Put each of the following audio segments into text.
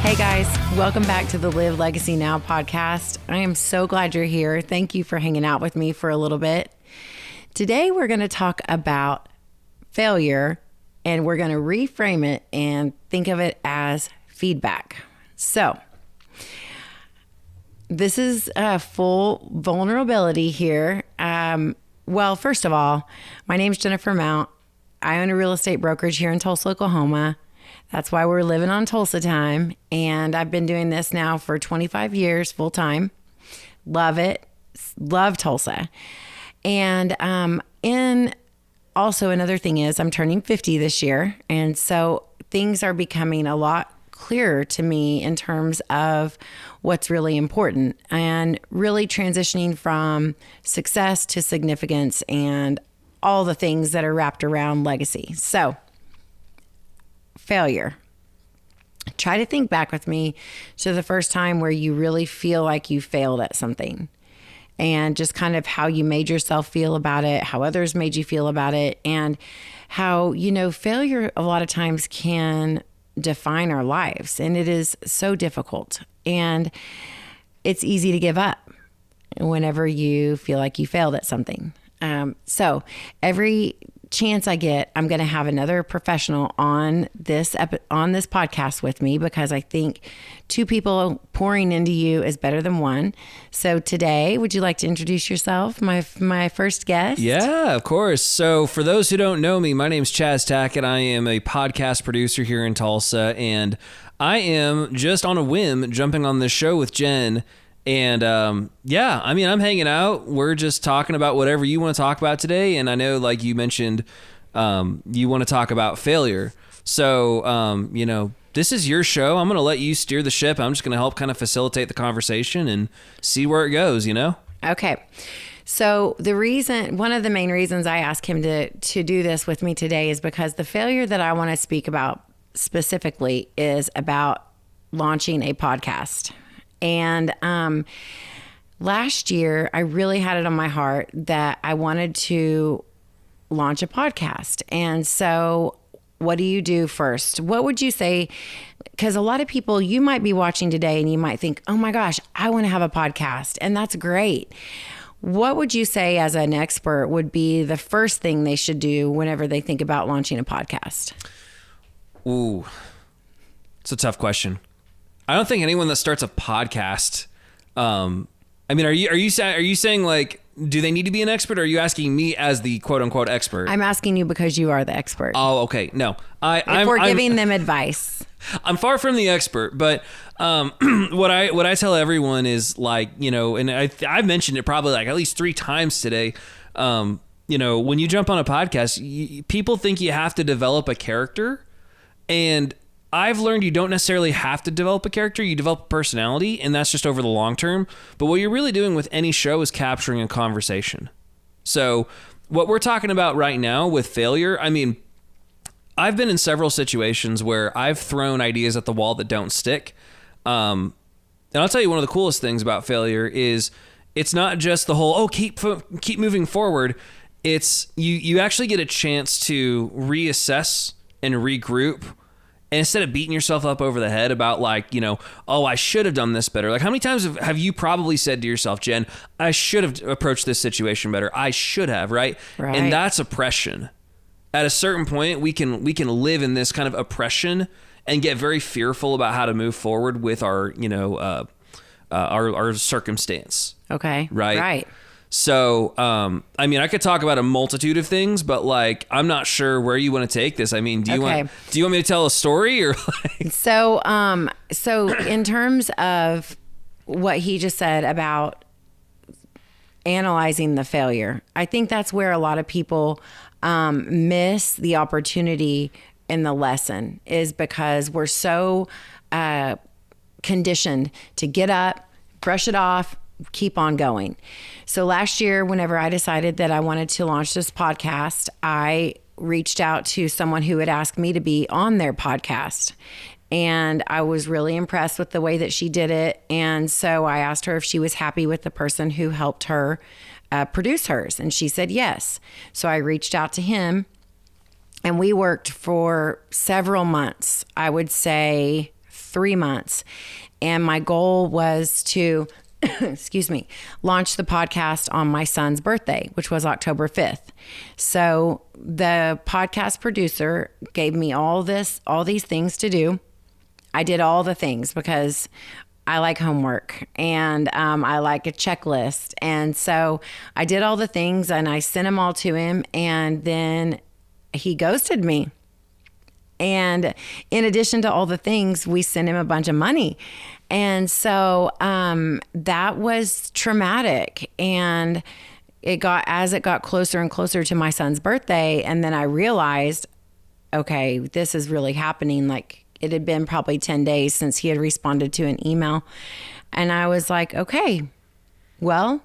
Hey guys, welcome back to the Live Legacy Now podcast. I am so glad you're here. Thank you for hanging out with me for a little bit. Today we're going to talk about failure, and we're going to reframe it and think of it as feedback. So this is a full vulnerability here. Well, first of all, my name's Jennifer Mount. I own a real estate brokerage here in Tulsa, Oklahoma. That's why we're living on Tulsa time. And I've been doing this now for 25 years full time. Love it. Love Tulsa. And also another thing is I'm turning 50 this year. And so things are becoming a lot clearer to me in terms of what's really important and really transitioning from success to significance and all the things that are wrapped around legacy. So failure. Try to think back with me to the first time where you really feel like you failed at something and just kind of how you made yourself feel about it, how others made you feel about it, and how, failure a lot of times can define our lives. And it is so difficult. And it's easy to give up whenever you feel like you failed at something. So every chance I get, I'm going to have another professional on this podcast with me, because I think two people pouring into you is better than one. So today, would you like to introduce yourself, my first guest? Yeah, of course. So for those who don't know me, my name's Chas Tackett. I am a podcast producer here in Tulsa, and I am just on a whim jumping on this show with Jen. And I'm hanging out. We're just talking about whatever you want to talk about today. And I know, like you mentioned, you want to talk about failure. So, this is your show. I'm going to let you steer the ship. I'm just going to help kind of facilitate the conversation and see where it goes, Okay. So one of the main reasons I asked him to do this with me today is because the failure that I want to speak about specifically is about launching a podcast. And last year, I really had it on my heart that I wanted to launch a podcast. And so what do you do first? What would you say? Because a lot of people, you might be watching today and you might think, oh my gosh, I want to have a podcast. And that's great. What would you say as an expert would be the first thing they should do whenever they think about launching a podcast? Ooh, it's a tough question. I don't think anyone that starts a podcast, are you saying like, do they need to be an expert? Or are you asking me as the quote unquote expert? I'm asking you because you are the expert. Oh, okay. No, I'm giving them advice. I'm far from the expert, but what I tell everyone is like, and I've mentioned it probably like at least 3 times today. When you jump on a podcast, people think you have to develop a character, and I've learned you don't necessarily have to develop a character. You develop a personality, and that's just over the long term. But what you're really doing with any show is capturing a conversation. So what we're talking about right now with failure, I've been in several situations where I've thrown ideas at the wall that don't stick. And I'll tell you, one of the coolest things about failure is it's not just the whole, keep moving forward. It's you actually get a chance to reassess and regroup. And instead of beating yourself up over the head about like, I should have done this better. Like, how many times have you probably said to yourself, Jen, I should have approached this situation better. I should have, right? And that's oppression. At a certain point, we can live in this kind of oppression and get very fearful about how to move forward with our circumstance. Okay. Right. So, I could talk about a multitude of things, but like, I'm not sure where you want to take this. Do you want me to tell a story or like? So in terms of what he just said about analyzing the failure, I think that's where a lot of people, miss the opportunity in the lesson, is because we're so, conditioned to get up, brush it off, keep on going. So last year, whenever I decided that I wanted to launch this podcast, I reached out to someone who had asked me to be on their podcast. And I was really impressed with the way that she did it. And so I asked her if she was happy with the person who helped her produce hers. And she said yes. So I reached out to him, and we worked for several months. I would say 3 months. And my goal was to, excuse me, launch the podcast on my son's birthday, which was October 5th. So the podcast producer gave me all these things to do. I did all the things because I like homework and I like a checklist. And so I did all the things and I sent them all to him, and then he ghosted me. And in addition to all the things, we sent him a bunch of money. And so that was traumatic. And as it got closer and closer to my son's birthday, and then I realized, okay, this is really happening. Like, it had been probably 10 days since he had responded to an email. And I was like, okay, well,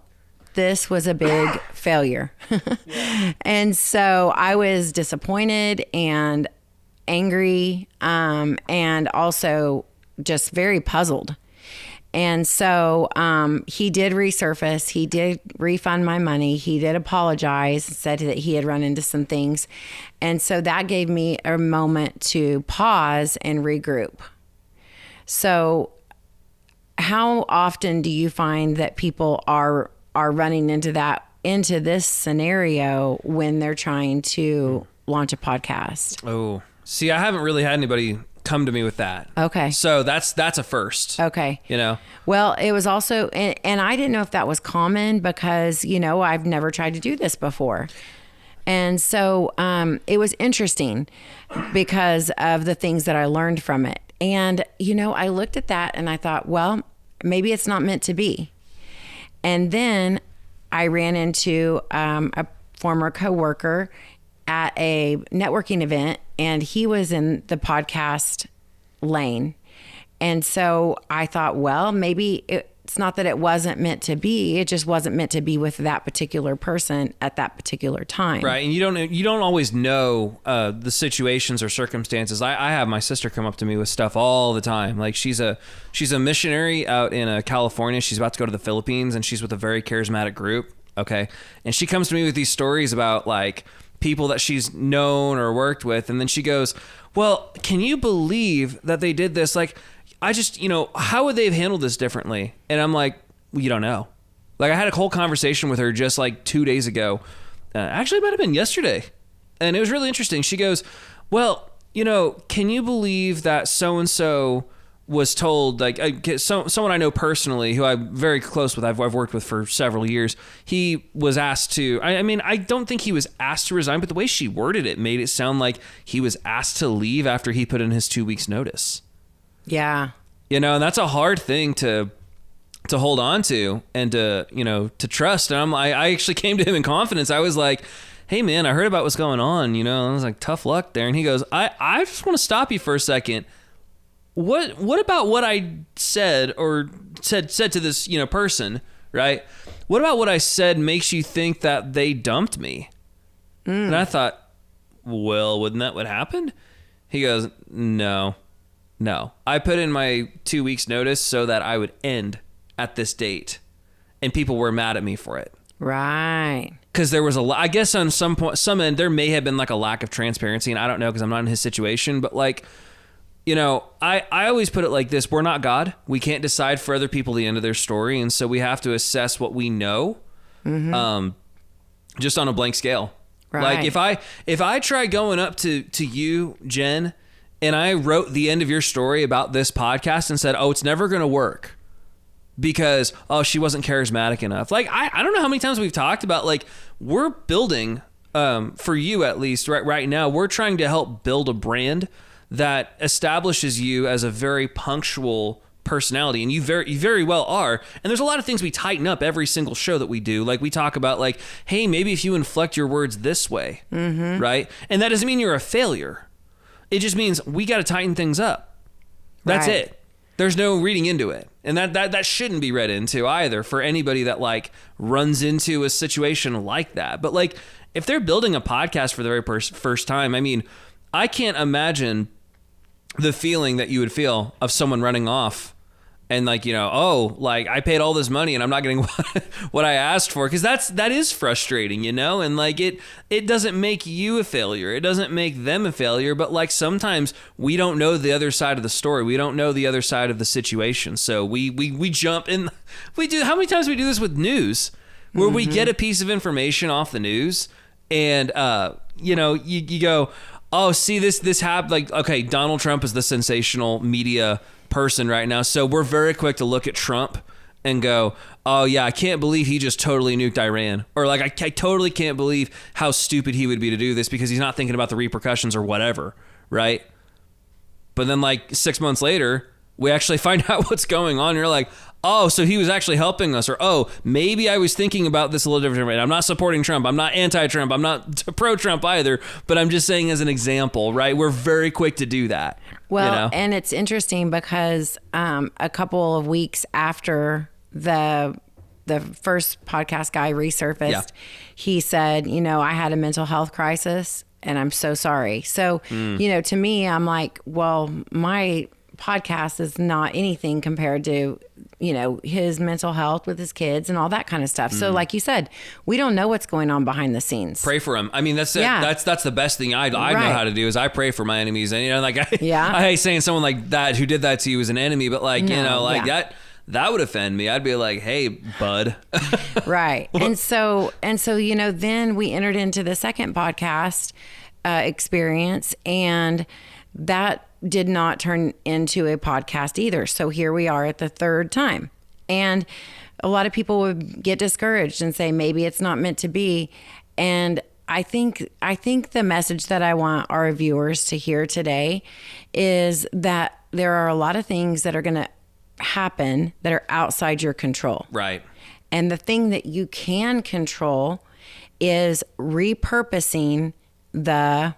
this was a big failure. Yeah. And so I was disappointed and angry, and also just very puzzled. And so he did resurface. He did refund my money. He did apologize, said that he had run into some things. And so that gave me a moment to pause and regroup. So how often do you find that people are running into this scenario when they're trying to launch a podcast? Oh, see, I haven't really had anybody come to me with that. Okay. So that's a first. Okay. You know? Well, it was also, and I didn't know if that was common because, I've never tried to do this before. And so it was interesting because of the things that I learned from it. And, I looked at that and I thought, well, maybe it's not meant to be. And then I ran into a former coworker at a networking event, and he was in the podcast lane. And so I thought, well, maybe it's not that it wasn't meant to be. It just wasn't meant to be with that particular person at that particular time. Right. And you don't always know the situations or circumstances. I have my sister come up to me with stuff all the time. Like she's a missionary out in California. She's about to go to the Philippines, and she's with a very charismatic group. Okay. And she comes to me with these stories about like people that she's known or worked with. And then she goes, well, can you believe that they did this? Like, I just, how would they have handled this differently? And I'm like, well, you don't know. Like, I had a whole conversation with her just like 2 days ago. Actually, it might have been yesterday. And it was really interesting. She goes, well, can you believe that so-and-so was told, like someone I know personally who I'm very close with, I've worked with for several years. He was asked to, I don't think he was asked to resign, but the way she worded it made it sound like he was asked to leave after he put in his 2 weeks notice. Yeah. And that's a hard thing to hold on to and to trust. And I actually came to him in confidence. I was like, hey man, I heard about what's going on, I was like, tough luck there. And he goes, I just want to stop you for a second. What about what I said or said to this, person, right? What about what I said makes you think that they dumped me? And I thought, well, wouldn't that what happened? He goes, no. I put in my 2 weeks notice so that I would end at this date, and people were mad at me for it. Right. Because there was I guess on some point, some end, there may have been like a lack of transparency, and I don't know because I'm not in his situation, but like, I always put it like this. We're not God. We can't decide for other people the end of their story. And so we have to assess what we know, just on a blank scale. Right. Like if I try going up to you, Jen, and I wrote the end of your story about this podcast and said, oh, it's never going to work because, oh, she wasn't charismatic enough. Like, I don't know how many times we've talked about, like, we're building, for you at least right now, we're trying to help build a brand that establishes you as a very punctual personality, and you very well are. And there's a lot of things we tighten up every single show that we do. Like we talk about, like, hey, maybe if you inflect your words this way, right? And that doesn't mean you're a failure. It just means we got to tighten things up. That's right. It. There's no reading into it, and that shouldn't be read into either for anybody that like runs into a situation like that. But like, if they're building a podcast for the very first time, I mean, I can't imagine the feeling that you would feel of someone running off and like, oh, like I paid all this money and I'm not getting what I asked for. Cause that is frustrating, and like it doesn't make you a failure. It doesn't make them a failure, but like sometimes we don't know the other side of the story. We don't know the other side of the situation. So we jump in. We do. How many times we do this with news where we get a piece of information off the news and, you go, oh, see this happened. Like, okay, Donald Trump is the sensational media person right now. So we're very quick to look at Trump and go, oh yeah, I can't believe he just totally nuked Iran. Or like, I totally can't believe how stupid he would be to do this because he's not thinking about the repercussions or whatever. Right. But then like 6 months later, we actually find out what's going on. And you're like, oh, so he was actually helping us. Or, oh, maybe I was thinking about this a little different. I'm not supporting Trump. I'm not anti-Trump. I'm not pro-Trump either. But I'm just saying as an example, right? We're very quick to do that. Well, and it's interesting because a couple of weeks after the first podcast guy resurfaced, he said, I had a mental health crisis and I'm so sorry. So, to me, I'm like, well, my podcast is not anything compared to, his mental health with his kids and all that kind of stuff. So like you said, we don't know what's going on behind the scenes. Pray for him. I mean, that's the best thing I know how to do is I pray for my enemies. And, I hate saying someone like that who did that to you is an enemy, but like, that would offend me. I'd be like, hey, bud. Right. And so, then we entered into the second podcast experience, and that did not turn into a podcast either. So here we are at the third time. And a lot of people would get discouraged and say, maybe it's not meant to be. And I think the message that I want our viewers to hear today is that there are a lot of things that are going to happen that are outside your control. Right. And the thing that you can control is repurposing the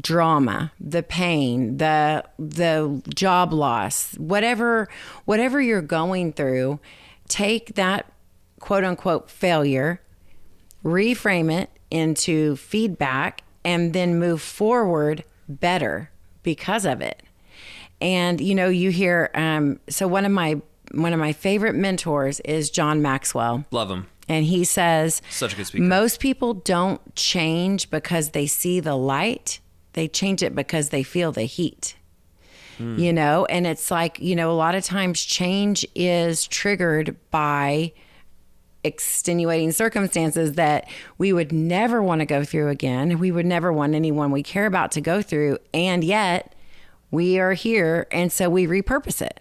drama, the pain, the job loss, whatever you're going through, take that quote unquote failure, reframe it into feedback, and then move forward better because of it. And you hear so one of my favorite mentors is John Maxwell. Love him. And he says, such a good speaker. Most people don't change because they see the light. They change it because they feel the heat, and it's like, a lot of times change is triggered by extenuating circumstances that we would never want to go through again. We would never want anyone we care about to go through. And yet we are here. And so we repurpose it.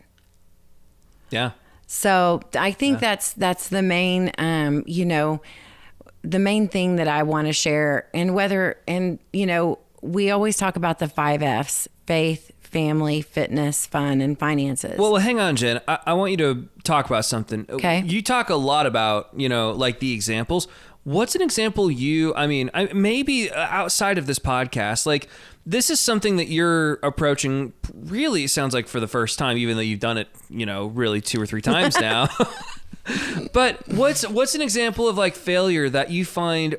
Yeah. So I think that's the main, the main thing that I want to share. And we always talk about the 5 F's: faith, family, fitness, fun, and finances. Well, hang on, Jen. I want you to talk about something. Okay. You talk a lot about, like the examples. What's an example maybe outside of this podcast, like this is something that you're approaching really, it sounds like, for the first time, even though you've done it, really 2 or 3 times now. But what's an example of like failure that you find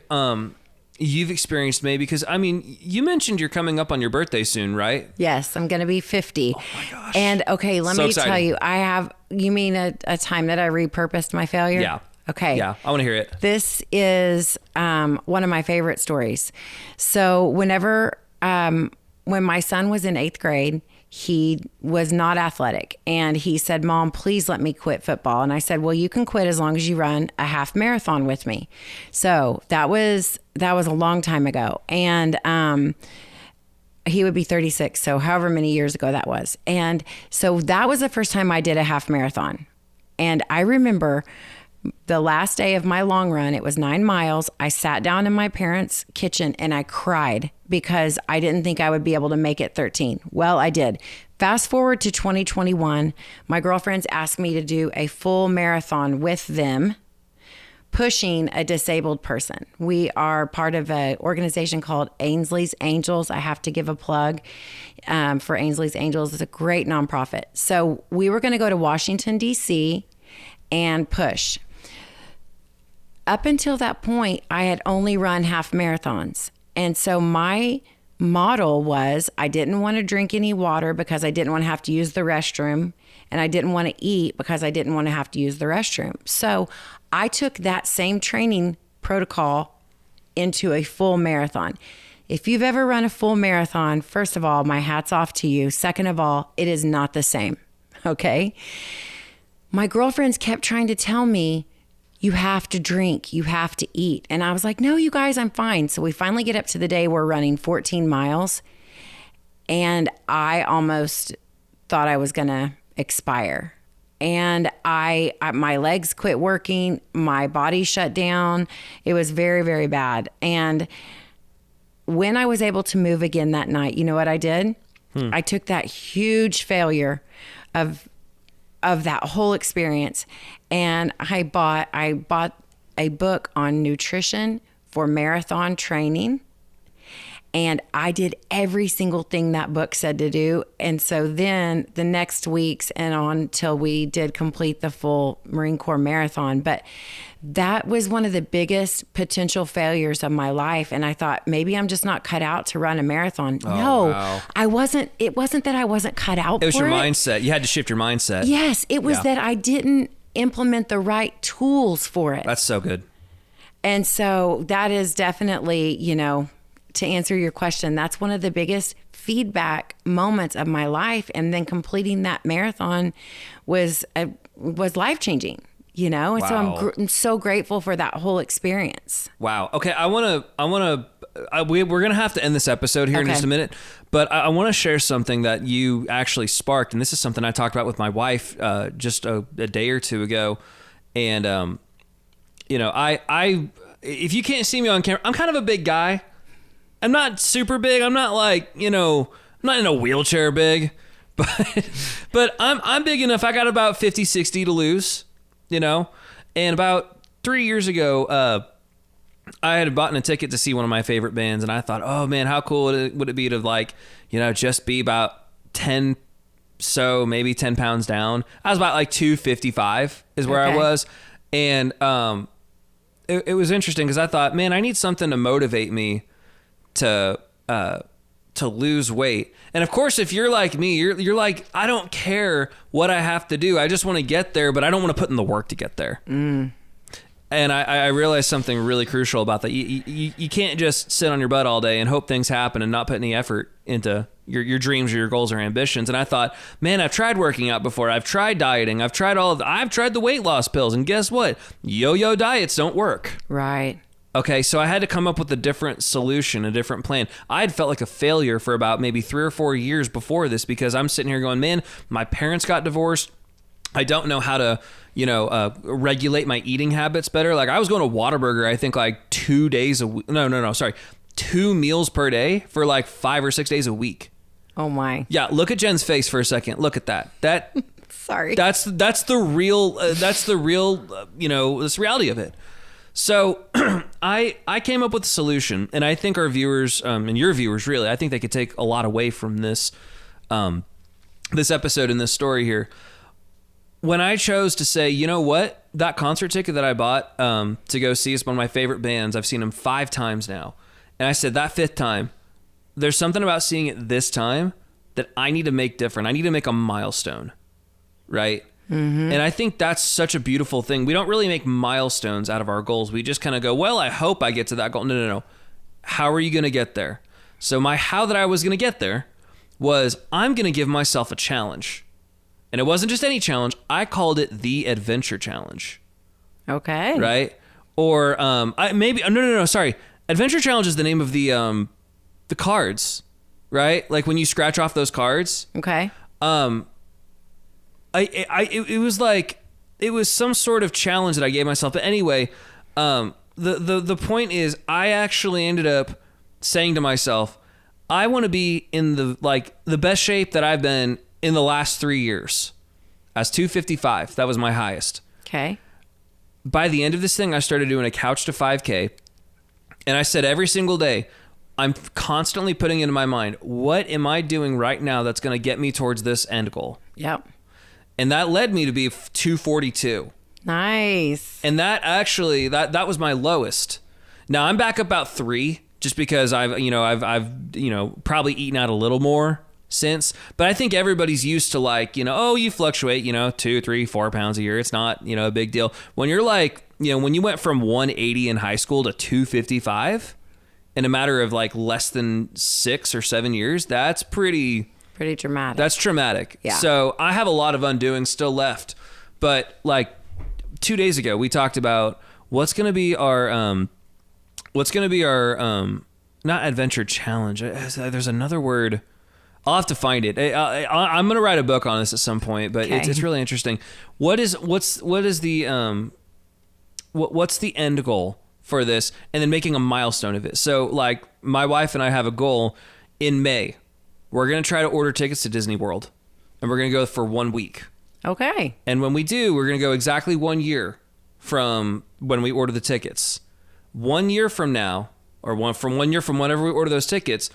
you've experienced maybe? Because, you mentioned you're coming up on your birthday soon, right? Yes, I'm going to be 50. Oh my gosh. And okay, let me tell you, you mean a time that I repurposed my failure? Yeah. Okay. Yeah, I want to hear it. This is one of my favorite stories. So when my son was in 8th grade, he was not athletic. And he said, Mom, please let me quit football. And I said, well, you can quit as long as you run a half marathon with me. So that was a long time ago. And he would be 36. So however many years ago that was. And so that was the first time I did a half marathon. And I remember the last day of my long run, it was 9 miles. I sat down in my parents' kitchen and I cried because I didn't think I would be able to make it 13. Well, I did. Fast forward to 2021, my girlfriends asked me to do a full marathon with them, pushing a disabled person. We are part of an organization called Ainsley's Angels. I have to give a plug for Ainsley's Angels. It's a great nonprofit. So we were going to go to Washington, D.C. and push. Up until that point, I had only run half marathons. And so my model was I didn't want to drink any water because I didn't want to have to use the restroom, and I didn't want to eat because I didn't want to have to use the restroom. So I took that same training protocol into a full marathon. If you've ever run a full marathon, first of all, my hat's off to you. Second of all, it is not the same. Okay. My girlfriends kept trying to tell me, you have to drink, you have to eat. And I was like, no, you guys, I'm fine. So we finally get up to the day we're running 14 miles. And I almost thought I was going to expire. And my legs quit working. My body shut down. It was very, very bad. And when I was able to move again that night, you know what I did? I took that huge failure of that whole experience, and I bought a book on nutrition for marathon training, and I did every single thing that book said to do. And so then the next weeks and on till we did complete the full Marine Corps marathon. But that was one of the biggest potential failures of my life. And I thought, maybe I'm just not cut out to run a marathon. Wow. I wasn't. It wasn't that I wasn't cut out for it. It was your mindset. You had to shift your mindset. Yes, it was that I didn't implement the right tools for it. That's so good. And so that is definitely, to answer your question, that's one of the biggest feedback moments of my life. And then completing that marathon was life-changing, And Wow. so I'm so grateful for that whole experience. Wow. Okay. We're going to have to end this episode here in just a minute, but I want to share something that you actually sparked. And this is something I talked about with my wife just a day or two ago. And, if you can't see me on camera, I'm kind of a big guy. I'm not super big. I'm not like, I'm not in a wheelchair big, but I'm big enough. I got about 50, 60 to lose, and about 3 years ago, I had bought a ticket to see one of my favorite bands, and I thought, oh man, how cool would it be to just be about 10 pounds down. I was about like 255 is where I was. And, it was interesting because I thought, man, I need something to motivate me to lose weight. And of course, if you're like me, you're like, I don't care what I have to do. I just want to get there, but I don't want to put in the work to get there. And I realized something really crucial about that. You can't just sit on your butt all day and hope things happen and not put any effort into your dreams or your goals or ambitions. And I thought, man, I've tried working out before. I've tried dieting. I've tried I've tried the weight loss pills. And guess what? Yo-yo diets don't work. Right. Okay, so I had to come up with a different solution, a different plan. I had felt like a failure for about maybe 3 or 4 years before this because I'm sitting here going, man, my parents got divorced. I don't know how to, regulate my eating habits better. Like I was going to Whataburger, I think like 2 days a week. No, sorry. 2 meals per day for like 5 or 6 days a week. Oh my. Yeah, look at Jen's face for a second. Look at that. Sorry. That's the real, this reality of it. So I came up with a solution, and I think our viewers, and your viewers really, I think they could take a lot away from this, this episode and this story here. When I chose to say, you know what, that concert ticket that I bought to go see is one of my favorite bands. I've seen them 5 times now. And I said that 5th time, there's something about seeing it this time that I need to make different. I need to make a milestone, right? Mm-hmm. And I think that's such a beautiful thing. We don't really make milestones out of our goals. We just kind of go, well, I hope I get to that goal. No. How are you going to get there? So how that I was going to get there was I'm going to give myself a challenge. And it wasn't just any challenge. I called it the Adventure Challenge. Okay. Right? Or sorry. Adventure Challenge is the name of the cards, right? Like when you scratch off those cards. Okay. It was like it was some sort of challenge that I gave myself. But anyway, the point is I actually ended up saying to myself, I want to be in the best shape that I've been in the last 3 years. I was 255. That was my highest. Okay. By the end of this thing, I started doing a couch to 5K. And I said every single day, I'm constantly putting into my mind, what am I doing right now that's going to get me towards this end goal? Yep. And that led me to be 242. Nice. And that actually, that was my lowest. Now I'm back about 3 just because I've probably eaten out a little more since, but I think everybody's used to like, you fluctuate, 2, 3, 4 pounds a year. It's not, a big deal. When you're like, when you went from 180 in high school to 255 in a matter of like less than 6 or 7 years, that's pretty dramatic. That's traumatic. Yeah. So I have a lot of undoing still left, but like 2 days ago, we talked about what's going to be our not adventure challenge. There's another word. I'll have to find it. I'm going to write a book on this at some point, but it's really interesting. What's the end goal for this? And then making a milestone of it. So like my wife and I have a goal in May. We're going to try to order tickets to Disney World, and we're going to go for 1 week. Okay. And when we do, we're going to go exactly 1 year from when we order the tickets. 1 year from now, or 1 year from whenever we order those tickets,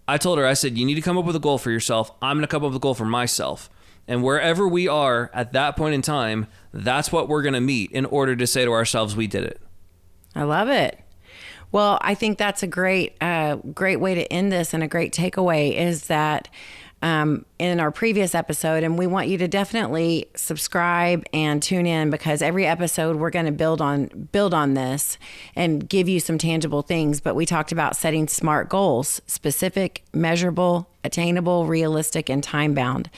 I told her, I said, you need to come up with a goal for yourself. I'm going to come up with a goal for myself. And wherever we are at that point in time, that's what we're going to meet in order to say to ourselves, we did it. I love it. Well, I think that's a great way to end this, and a great takeaway is that in our previous episode, and we want you to definitely subscribe and tune in, because every episode we're going to build on this and give you some tangible things. But we talked about setting SMART goals: specific, measurable, attainable, realistic, and time bound.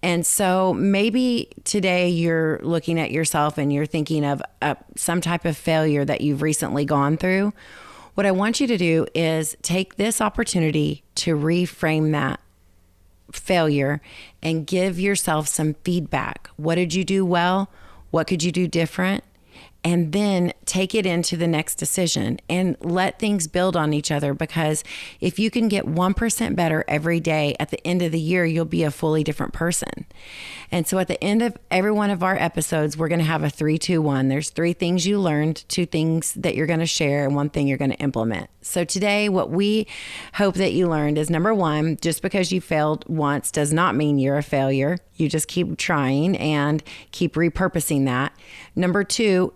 And so maybe today you're looking at yourself and you're thinking of some type of failure that you've recently gone through. What I want you to do is take this opportunity to reframe that failure and give yourself some feedback. What did you do well? What could you do different? And then take it into the next decision and let things build on each other, because if you can get 1% better every day, at the end of the year, you'll be a fully different person. And so at the end of every one of our episodes, we're going to have a 3, 2, 1. There's 3 things you learned, 2 things that you're going to share, and 1 thing you're going to implement. So today, what we hope that you learned is, number 1, just because you failed once does not mean you're a failure. You just keep trying and keep repurposing that. Number 2,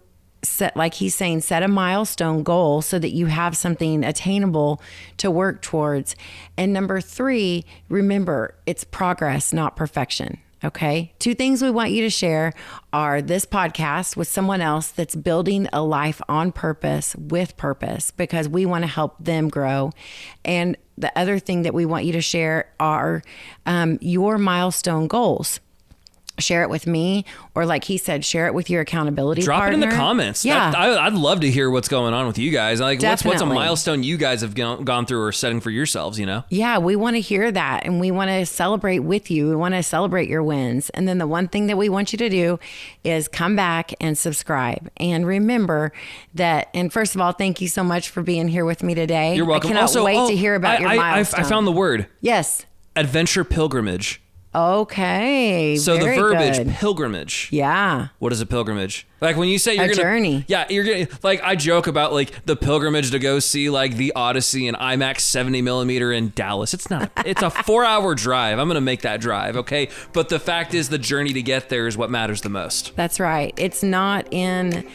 like he's saying, set a milestone goal so that you have something attainable to work towards. And number 3, remember, it's progress, not perfection. Okay. 2 things we want you to share are this podcast with someone else that's building a life on purpose, with purpose, because we want to help them grow. And the other thing that we want you to share are your milestone goals. Share it with me, or like he said, share it with your accountability partner. Drop it in the comments. Yeah. I'd love to hear what's going on with you guys. Like, what's a Definitely. milestone you guys have gone through or setting for yourselves, Yeah, we want to hear that, and we want to celebrate with you. We want to celebrate your wins. And then the one thing that we want you to do is come back and subscribe. And remember that, and first of all, thank you so much for being here with me today. You're welcome. I cannot wait to hear about your milestone. I found the word. Yes. Adventure pilgrimage. Okay. So very the verbiage, good. pilgrimage. Yeah. What is a pilgrimage? Like when you say you're A journey. Yeah, you're gonna, like, I joke about like the pilgrimage to go see like the Odyssey in IMAX 70 millimeter in Dallas. It's not. It's a 4-hour drive. I'm gonna make that drive, okay? But the fact is, the journey to get there is what matters the most. That's right. It's not in,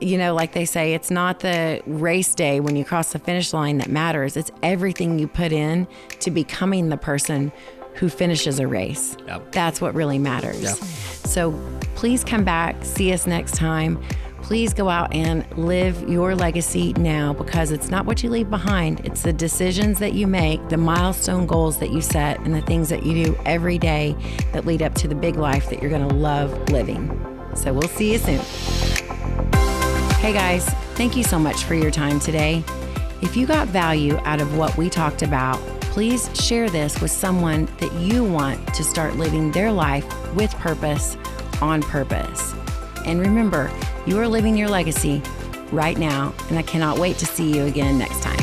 like they say, it's not the race day when you cross the finish line that matters. It's everything you put in to becoming the person who finishes a race. Yep. That's what really matters. Yep. So please come back, see us next time. Please go out and live your legacy now, because it's not what you leave behind. It's the decisions that you make, the milestone goals that you set, and the things that you do every day that lead up to the big life that you're going to love living. So we'll see you soon. Hey guys, thank you so much for your time today. If you got value out of what we talked about, please share this with someone that you want to start living their life with purpose, on purpose. And remember, you are living your legacy right now, and I cannot wait to see you again next time.